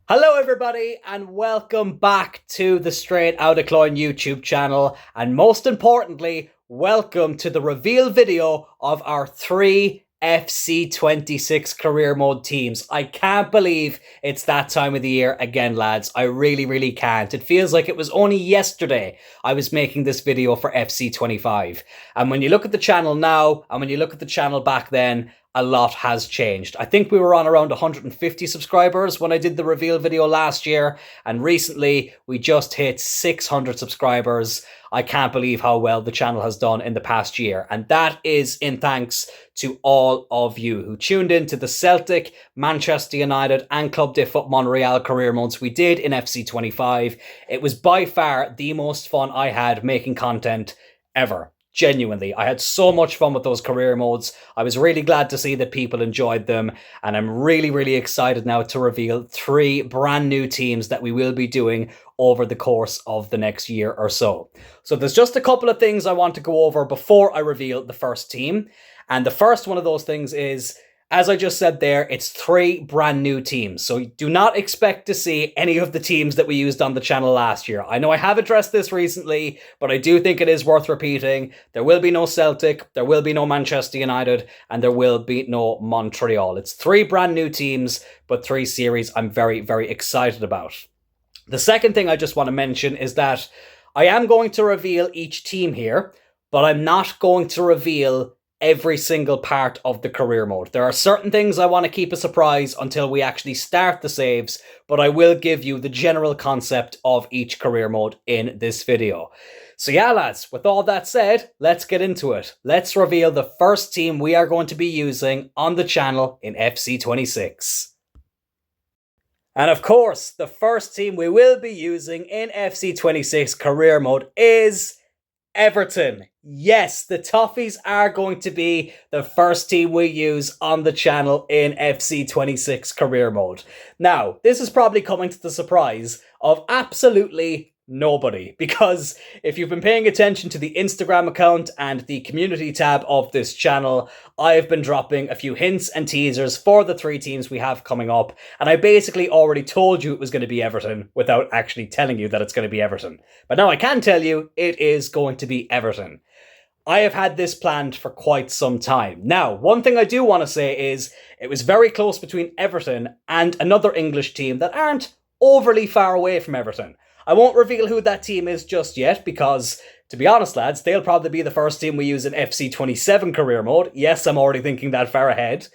Hello, everybody, and welcome back to the Straight Outta Cloyne YouTube channel. And most importantly, welcome to the reveal video of our three FC26 career mode teams. I can't believe it's that time of the year again, lads. I really can't. It feels like it was only yesterday I was making this video for FC25. And when you look at the channel now, and when you look at the channel back then, a lot has changed. I think we were on around 150 subscribers when I did the reveal video last year, and recently we just hit 600 subscribers. I can't believe how well the channel has done in the past year, and that is in thanks to all of you who tuned in to the Celtic, Manchester United and Club de Foot Montreal career modes we did in FC25. It was by far the most fun I had making content ever. Genuinely, I had so much fun with those career modes. I was really glad to see that people enjoyed them, and I'm really excited now to reveal three brand new teams that we will be doing over the course of the next year or so. So there's just a couple of things I want to go over before I reveal the first team, and the first one of those things is, as I just said there, it's three brand new teams. So do not expect to see any of the teams that we used on the channel last year. I know I have addressed this recently, but I do think it is worth repeating. There will be no Celtic, there will be no Manchester United, and there will be no Montreal. It's three brand new teams, but three series I'm very excited about. The second thing I just want to mention is that I am going to reveal each team here, but I'm not going to reveal every single part of the career mode. There are certain things I want to keep a surprise until we actually start the saves, but I will give you the general concept of each career mode in this video. So yeah, lads, with all that said, let's get into it. Let's reveal the first team we are going to be using on the channel in FC26. And of course, the first team we will be using in FC26 career mode is Everton. Yes, the Toffees are going to be the first team we use on the channel in FC26 career mode. Now, this is probably coming to the surprise of absolutely nobody, because if you've been paying attention to the Instagram account and the community tab of this channel, I have been dropping a few hints and teasers for the three teams we have coming up, and I basically already told you it was going to be Everton without actually telling you that it's going to be Everton. But now I can tell you it is going to be Everton. I have had this planned for quite some time. Now, one thing I do want to say is it was very close between Everton and another English team that aren't overly far away from Everton. I won't reveal who that team is just yet because, to be honest, lads, they'll probably be the first team we use in FC27 career mode. Yes, I'm already thinking that far ahead.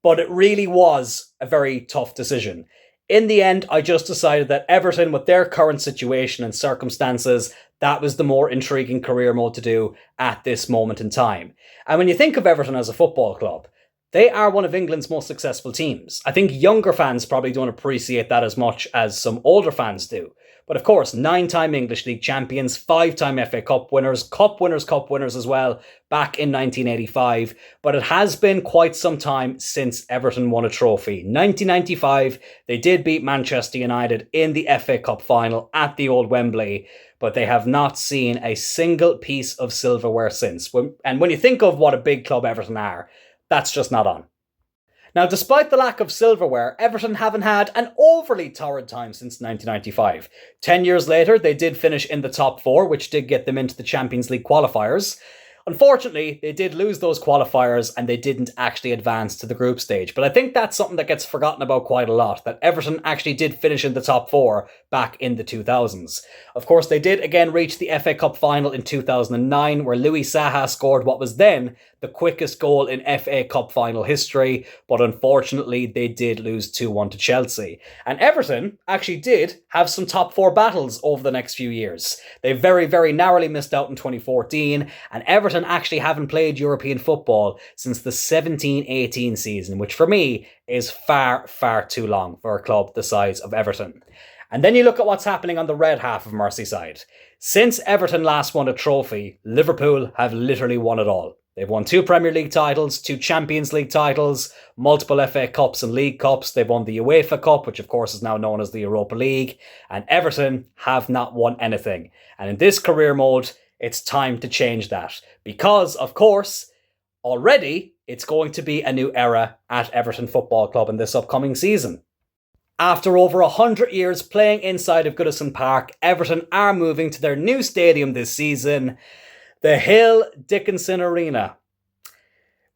But it really was a very tough decision. In the end, I just decided that Everton, with their current situation and circumstances, that was the more intriguing career mode to do at this moment in time. And when you think of Everton as a football club, they are one of England's most successful teams. I think younger fans probably don't appreciate that as much as some older fans do. But of course, 9-time English League champions, 5-time FA Cup winners, Cup winners as well, back in 1985. But it has been quite some time since Everton won a trophy. 1995, they did beat Manchester United in the FA Cup final at the old Wembley, but they have not seen a single piece of silverware since. And when you think of what a big club Everton are, that's just not on. Now, despite the lack of silverware, Everton haven't had an overly torrid time since 1995. 10 years later, they did finish in the top four, which did get them into the Champions League qualifiers. Unfortunately, they did lose those qualifiers and they didn't actually advance to the group stage. But I think that's something that gets forgotten about quite a lot, that Everton actually did finish in the top four back in the 2000s. Of course, they did again reach the FA Cup final in 2009, where Louis Saha scored what was then the quickest goal in FA Cup final history, but unfortunately they did lose 2-1 to Chelsea. And Everton actually did have some top four battles over the next few years. They very narrowly missed out in 2014, and Everton actually haven't played European football since the 17-18 season, which for me is far too long for a club the size of Everton. And then you look at what's happening on the red half of Merseyside. Since Everton last won a trophy, Liverpool have literally won it all. They've won 2 Premier League titles, 2 Champions League titles, multiple FA Cups and League Cups. They've won the UEFA Cup, which of course is now known as the Europa League. And Everton have not won anything. And in this career mode, it's time to change that. Because, of course, already it's going to be a new era at Everton Football Club in this upcoming season. After over 100 years playing inside of Goodison Park, Everton are moving to their new stadium this season, the Hill Dickinson Arena,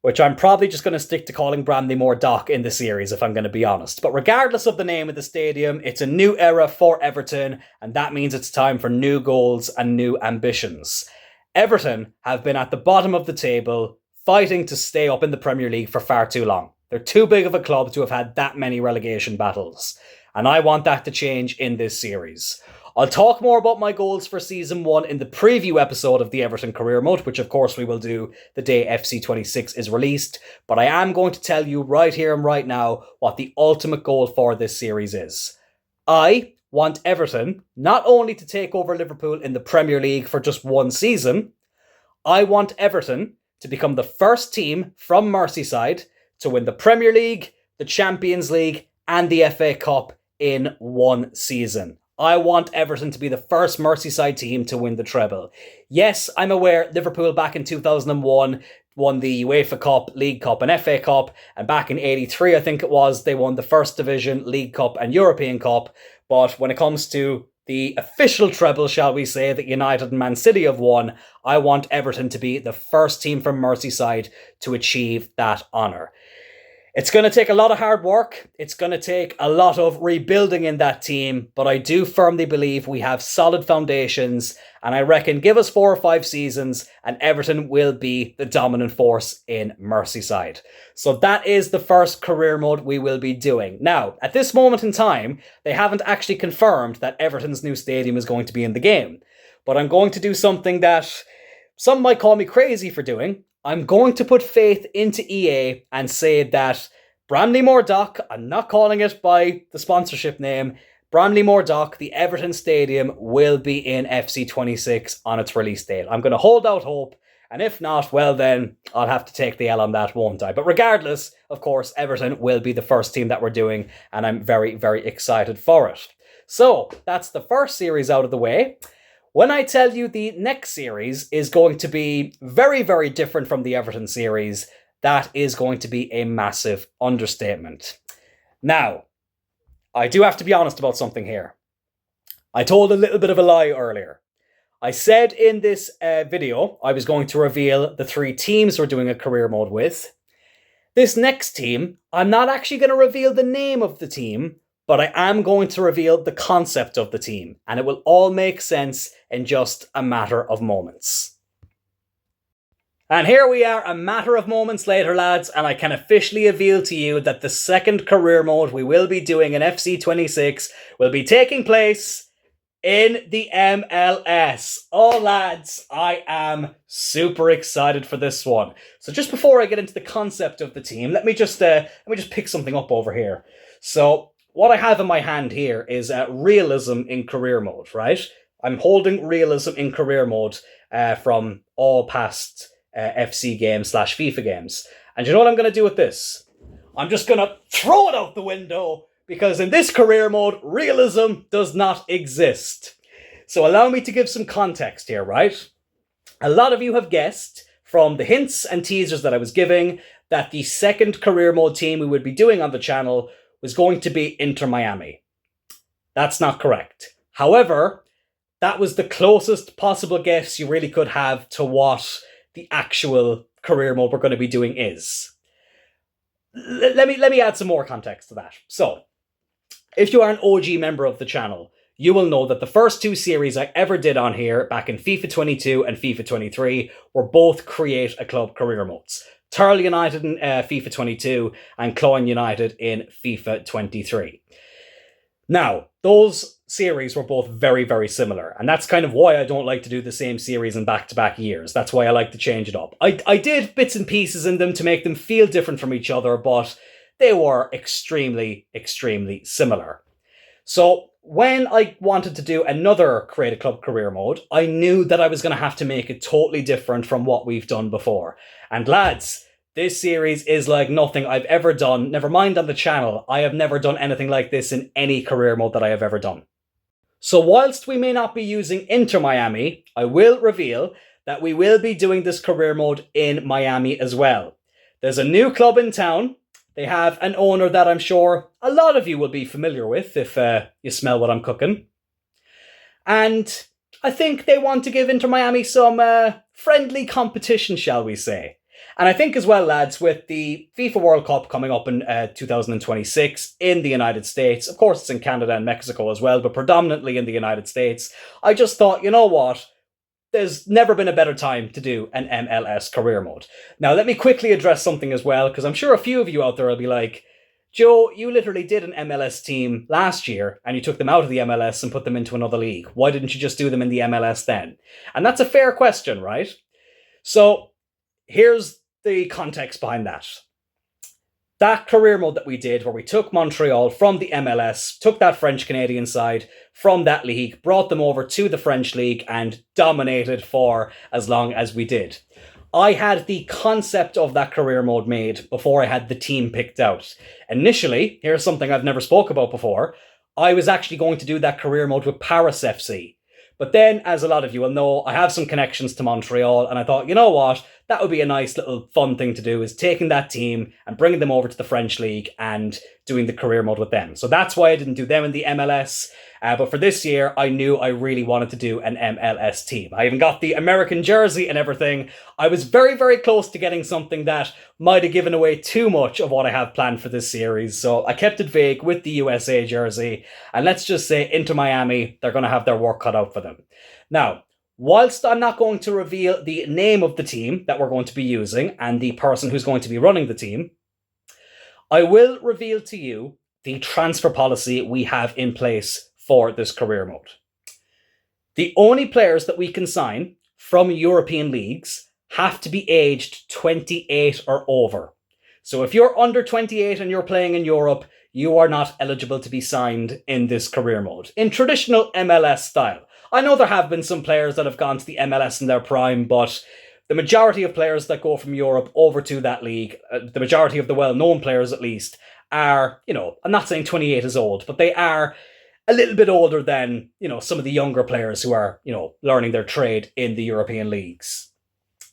which I'm probably just going to stick to calling Bramley-Moore Dock in the series, if I'm going to be honest. But regardless of the name of the stadium, it's a new era for Everton, and that means it's time for new goals and new ambitions. Everton have been at the bottom of the table, fighting to stay up in the Premier League for far too long. They're too big of a club to have had that many relegation battles, and I want that to change in this series. I'll talk more about my goals for Season 1 in the preview episode of the Everton Career Mode, which of course we will do the day FC26 is released, but I am going to tell you right here and right now what the ultimate goal for this series is. I want Everton not only to take over Liverpool in the Premier League for just one season, I want Everton to become the first team from Merseyside to win the Premier League, the Champions League, and the FA Cup in one season. I want Everton to be the first Merseyside team to win the treble. Yes, I'm aware Liverpool back in 2001 won the UEFA Cup, League Cup, and FA Cup, and back in 83, I think it was, they won the First Division, League Cup, and European Cup. But when it comes to the official treble, shall we say, that United and Man City have won, I want Everton to be the first team from Merseyside to achieve that honour. It's going to take a lot of hard work. It's going to take a lot of rebuilding in that team, but I do firmly believe we have solid foundations, and I reckon give us 4 or 5 seasons and Everton will be the dominant force in Merseyside. So that is the first career mode we will be doing. Now, at this moment in time, they haven't actually confirmed that Everton's new stadium is going to be in the game, but I'm going to do something that some might call me crazy for doing. I'm going to put faith into EA and say that Bramley-Moore Dock, I'm not calling it by the sponsorship name, Bramley-Moore Dock, the Everton Stadium, will be in FC26 on its release date. I'm going to hold out hope, and if not, well then, I'll have to take the L on that, won't I? But regardless, of course, Everton will be the first team that we're doing, and I'm very, very excited for it. So, that's the first series out of the way. When I tell you the next series is going to be very, very different from the Everton series, that is going to be a massive understatement. Now, I do have to be honest about something here. I told a little bit of a lie earlier. I said in this video I was going to reveal the 3 teams we're doing a career mode with. This next team, I'm not actually going to reveal the name of the team, but I am going to reveal the concept of the team, and it will all make sense in just a matter of moments. And here we are, a matter of moments later, lads, and I can officially reveal to you that the second career mode we will be doing in FC26 will be taking place in the MLS. Oh, lads, I am super excited for this one. So just before I get into the concept of the team, let me just pick something up over here. So what I have in my hand here is realism in career mode, right? I'm holding realism in career mode from all past FC games / FIFA games. And you know what I'm going to do with this? I'm just going to throw it out the window, because in this career mode, realism does not exist. So allow me to give some context here, right? A lot of you have guessed from the hints and teasers that I was giving that the second career mode team we would be doing on the channel was going to be Inter Miami. That's not correct. However, that was the closest possible guess you really could have to what the actual career mode we're going to be doing is. Let me add some more context to that. So, if you are an OG member of the channel, you will know that the first 2 series I ever did on here, back in FIFA 22 and FIFA 23, were both Create a Club career modes. Thurles United in FIFA 22 and Cloyne United in FIFA 23. Now, those series were both very, very similar, and that's kind of why I don't like to do the same series in back-to-back years. That's why I like to change it up. I did bits and pieces in them to make them feel different from each other, but they were extremely, extremely similar. So when I wanted to do another Create a Club career mode, I knew that I was going to have to make it totally different from what we've done before. And lads, this series is like nothing I've ever done. Never mind on the channel, I have never done anything like this in any career mode that I have ever done. So whilst we may not be using Inter Miami, I will reveal that we will be doing this career mode in Miami as well. There's a new club in town. They have an owner that I'm sure a lot of you will be familiar with if you smell what I'm cooking. And I think they want to give Inter Miami some friendly competition, shall we say. And I think as well, lads, with the FIFA World Cup coming up in 2026 in the United States, of course it's in Canada and Mexico as well, but predominantly in the United States, I just thought, you know what? There's never been a better time to do an MLS career mode. Now, let me quickly address something as well, because I'm sure a few of you out there will be like, Joe, you literally did an MLS team last year and you took them out of the MLS and put them into another league. Why didn't you just do them in the MLS then? And that's a fair question, right? So here's the context behind that. That career mode that we did, where we took Montreal from the MLS, took that French-Canadian side from that league, brought them over to the French league and dominated for as long as we did. I had the concept of that career mode made before I had the team picked out. Initially, here's something I've never spoke about before, I was actually going to do that career mode with Paris FC. But then, as a lot of you will know, I have some connections to Montreal, and I thought, you know what, that would be a nice little fun thing to do, is taking that team and bringing them over to the French League and doing the career mode with them. So that's why I didn't do them in the MLS. But for this year, I knew I really wanted to do an MLS team. I even got the American jersey and everything. I was very, very close to getting something that might have given away too much of what I have planned for this series. So I kept it vague with the USA jersey. And let's just say Inter Miami, they're going to have their work cut out for them. Now, whilst I'm not going to reveal the name of the team that we're going to be using and the person who's going to be running the team, I will reveal to you the transfer policy we have in place for this career mode. The only players that we can sign from European leagues have to be aged 28 or over. So if you're under 28 and you're playing in Europe, you are not eligible to be signed in this career mode, in traditional MLS style. I know there have been some players that have gone to the MLS in their prime, but the majority of players that go from Europe over to that league, the majority of the well-known players at least, are, I'm not saying 28 is old, but they are a little bit older than, some of the younger players who are, learning their trade in the European leagues.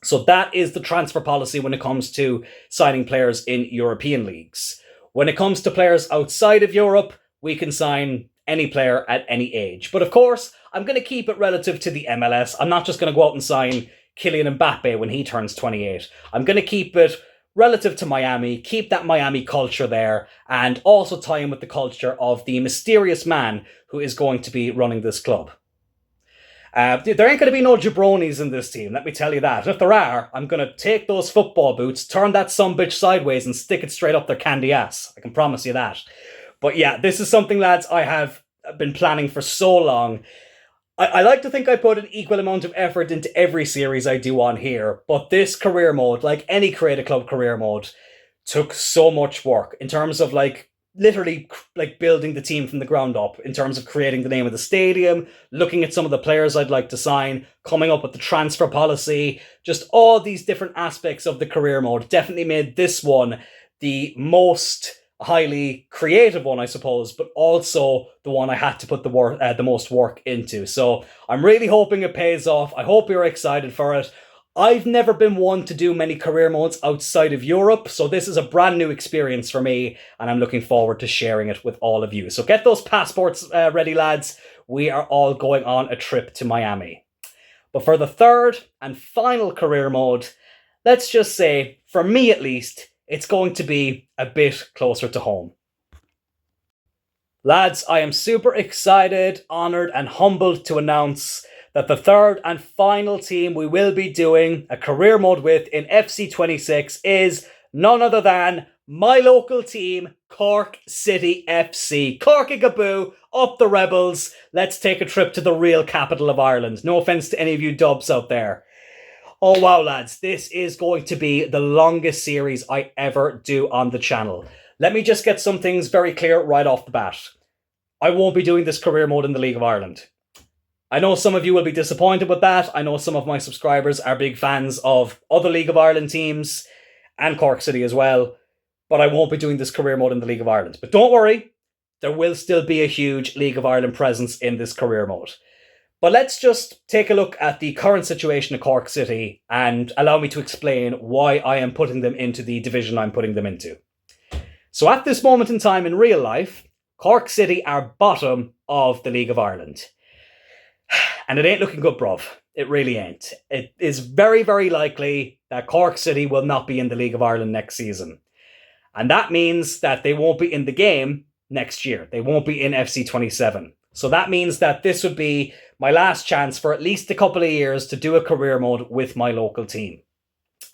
So that is the transfer policy when it comes to signing players in European leagues. When it comes to players outside of Europe, we can sign any player at any age. But of course, I'm going to keep it relative to the MLS. I'm not just going to go out and sign Kylian Mbappe when he turns 28. I'm going to keep it relative to Miami, keep that Miami culture there, and also tie in with the culture of the mysterious man who is going to be running this club. There ain't going to be no jabronis in this team, let me tell you that. And if there are, I'm going to take those football boots, turn that sumbitch sideways and stick it straight up their candy ass. I can promise you that. But yeah, this is something, lads, I have been planning for so long. I like to think I put an equal amount of effort into every series I do on here, but this career mode, like any Create a Club career mode, took so much work in terms of literally building the team from the ground up, in terms of creating the name of the stadium, looking at some of the players I'd like to sign, coming up with the transfer policy, just all these different aspects of the career mode definitely made this one the most highly creative one, I suppose, but also the one I had to put the most work into. So I'm really hoping it pays off. I hope you're excited for it. I've never been one to do many career modes outside of Europe, so this is a brand new experience for me, and I'm looking forward to sharing it with all of you. So get those passports ready, lads. We are all going on a trip to Miami. But for the third and final career mode, let's just say, for me at least, it's going to be a bit closer to home. Lads, I am super excited, honoured and humbled to announce that the third and final team we will be doing a career mode with in FC26 is none other than my local team, Cork City FC. Corkigaboo, up the Rebels. Let's take a trip to the real capital of Ireland. No offence to any of you dubs out there. Oh wow, lads, this is going to be the longest series I ever do on the channel. Let me just get some things very clear right off the bat. I won't be doing this career mode in the League of Ireland. I know some of you will be disappointed with that. I know some of my subscribers are big fans of other League of Ireland teams and Cork City as well, but I won't be doing this career mode in the League of Ireland. But don't worry, there will still be a huge League of Ireland presence in this career mode. But let's just take a look at the current situation of Cork City and allow me to explain why I am putting them into the division I'm putting them into. So at this moment in time in real life, Cork City are bottom of the League of Ireland. And it ain't looking good, bruv. It really ain't. It is very, very likely that Cork City will not be in the League of Ireland next season. And that means that they won't be in the game next year. They won't be in FC27. So that means that this would be my last chance for at least a couple of years to do a career mode with my local team.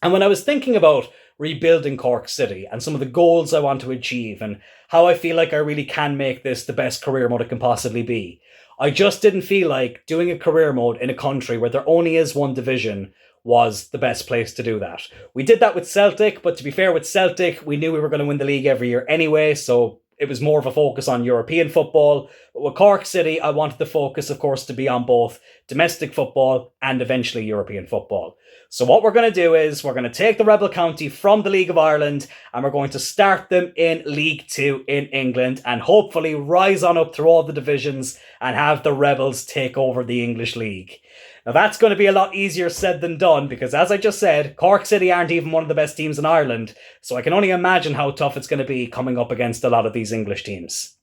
And when I was thinking about rebuilding Cork City and some of the goals I want to achieve and how I feel like I really can make this the best career mode it can possibly be, I just didn't feel like doing a career mode in a country where there only is one division was the best place to do that. We did that with Celtic, but to be fair with Celtic, we knew we were going to win the league every year anyway, so it was more of a focus on European football. But with Cork City, I wanted the focus, of course, to be on both domestic football and eventually European football. So what we're going to do is we're going to take the Rebel County from the League of Ireland and we're going to start them in League 2 in England and hopefully rise on up through all the divisions and have the Rebels take over the English League. Now that's going to be a lot easier said than done because, as I just said, Cork City aren't even one of the best teams in Ireland, so I can only imagine how tough it's going to be coming up against a lot of these English teams.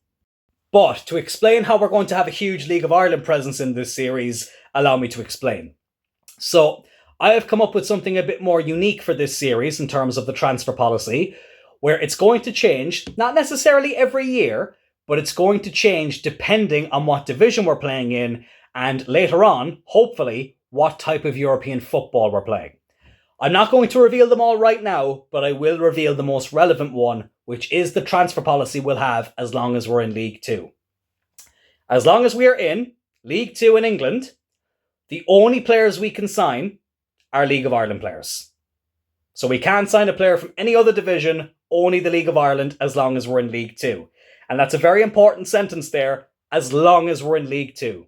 But to explain how we're going to have a huge League of Ireland presence in this series, allow me to explain. So I have come up with something a bit more unique for this series in terms of the transfer policy, where it's going to change, not necessarily every year, but it's going to change depending on what division we're playing in and later on, hopefully, what type of European football we're playing. I'm not going to reveal them all right now, but I will reveal the most relevant one, which is the transfer policy we'll have as long as we're in League 2. As long as we are in League 2 in England, the only players we can sign are League of Ireland players. So we can't sign a player from any other division, only the League of Ireland, as long as we're in League 2. And that's a very important sentence there, as long as we're in League 2.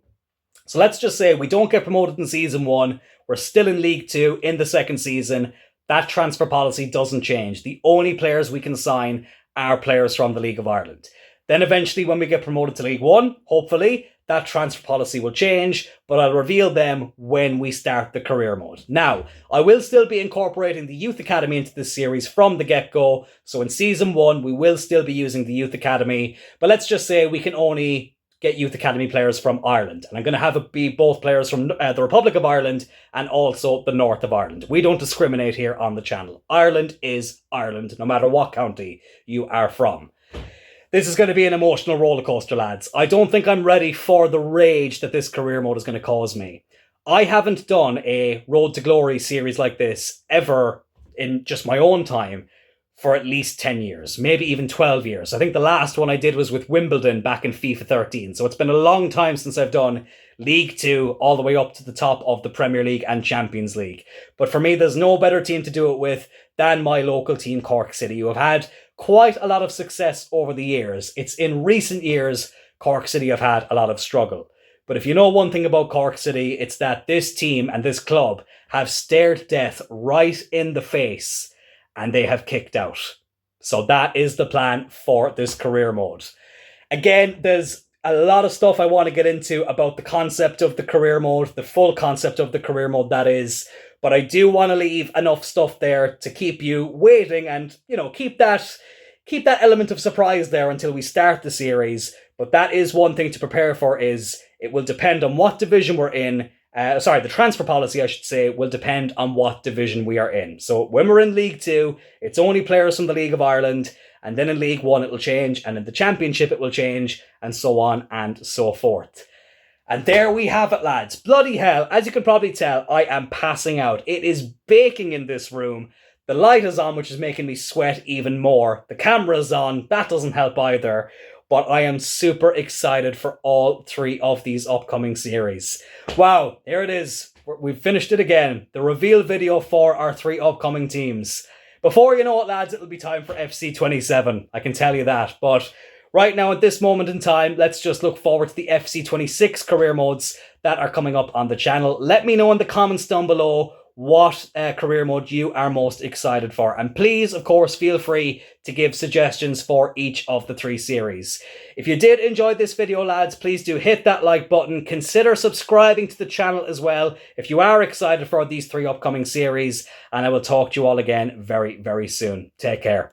So let's just say we don't get promoted in Season 1, we're still in League 2 in the second season, that transfer policy doesn't change. The only players we can sign are players from the League of Ireland. Then eventually when we get promoted to League 1, hopefully, that transfer policy will change, but I'll reveal them when we start the career mode. Now, I will still be incorporating the Youth Academy into this series from the get-go, so in Season 1 we will still be using the Youth Academy, but let's just say we can only get Youth Academy players from Ireland. And I'm going to have it be both players from the Republic of Ireland and also the North of Ireland. We don't discriminate here on the channel. Ireland is Ireland, no matter what county you are from. This is going to be an emotional rollercoaster, lads. I don't think I'm ready for the rage that this career mode is going to cause me. I haven't done a Road to Glory series like this ever in just my own time for at least 10 years, maybe even 12 years. I think the last one I did was with Wimbledon back in FIFA 13. So it's been a long time since I've done League 2 all the way up to the top of the Premier League and Champions League. But for me, there's no better team to do it with than my local team, Cork City, who have had quite a lot of success over the years. It's in recent years, Cork City have had a lot of struggle. But if you know one thing about Cork City, it's that this team and this club have stared death right in the face and they have kicked out. So that is the plan for this career mode. Again, there's a lot of stuff I want to get into about the concept of the career mode, the full concept of the career mode that is, but I do want to leave enough stuff there to keep you waiting and, you know, keep that element of surprise there until we start the series. But that is one thing to prepare for, is it will depend on what division we're in. The transfer policy, I should say, will depend on what division we are in. So when we're in League 2, it's only players from the League of Ireland, and then in League 1 it'll change, and in the Championship it will change, and so on and so forth. And there we have it, lads. Bloody hell, as you can probably tell, I am passing out. It is baking in this room. The light is on, which is making me sweat even more. The camera's on, that doesn't help either. But I am super excited for all three of these upcoming series. Wow, here it is. We've finished it again. The reveal video for our three upcoming teams. Before you know it, lads, it'll be time for FC27. I can tell you that. But right now, at this moment in time, let's just look forward to the FC26 career modes that are coming up on the channel. Let me know in the comments down below what career mode you are most excited for. And please, of course, feel free to give suggestions for each of the three series. If you did enjoy this video, lads, please do hit that like button. Consider subscribing to the channel as well if you are excited for these three upcoming series. And I will talk to you all again very, very soon. Take care.